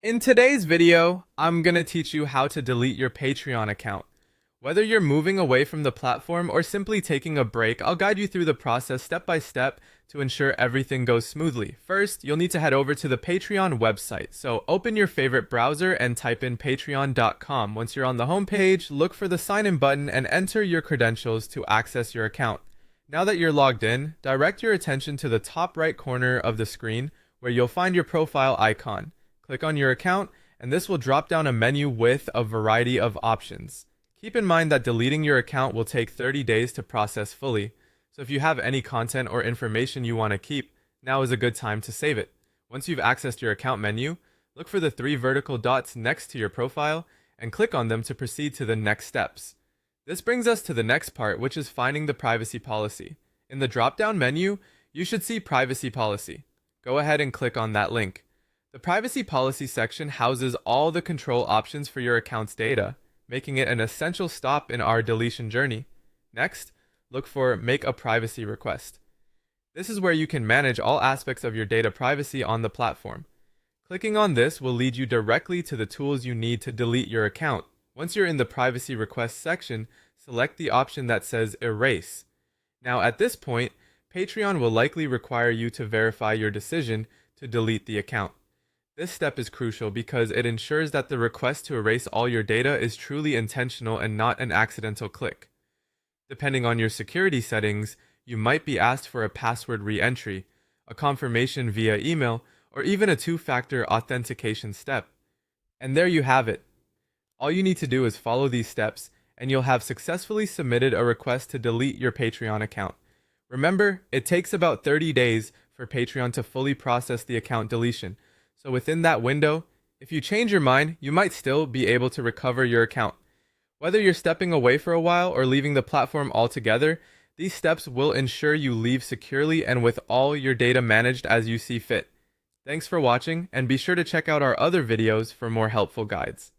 In today's video, I'm gonna teach you how to delete your Patreon account. Whether you're moving away from the platform or simply taking a break, I'll guide you through the process step by step to ensure everything goes smoothly. First, you'll need to head over to the Patreon website. So open your favorite browser and type in patreon.com. Once you're on the homepage, look for the sign in button and enter your credentials to access your account. Now that you're logged in, direct your attention to the top right corner of the screen where you'll find your profile icon. Click on your account, and this will drop down a menu with a variety of options. Keep in mind that deleting your account will take 30 days to process fully, so if you have any content or information you want to keep, now is a good time to save it. Once you've accessed your account menu, look for the three vertical dots next to your profile and click on them to proceed to the next steps. This brings us to the next part, which is finding the privacy policy. In the drop-down menu, you should see Privacy Policy. Go ahead and click on that link. The Privacy Policy section houses all the control options for your account's data, making it an essential stop in our deletion journey. Next, look for Make a Privacy Request. This is where you can manage all aspects of your data privacy on the platform. Clicking on this will lead you directly to the tools you need to delete your account. Once you're in the Privacy Request section, select the option that says Erase. Now at this point, Patreon will likely require you to verify your decision to delete the account. This step is crucial because it ensures that the request to erase all your data is truly intentional and not an accidental click. Depending on your security settings, you might be asked for a password re-entry, a confirmation via email, or even a two-factor authentication step. And there you have it. All you need to do is follow these steps, and you'll have successfully submitted a request to delete your Patreon account. Remember, it takes about 30 days for Patreon to fully process the account deletion. So within that window, if you change your mind, you might still be able to recover your account. Whether you're stepping away for a while or leaving the platform altogether, these steps will ensure you leave securely and with all your data managed as you see fit. Thanks for watching, and be sure to check out our other videos for more helpful guides.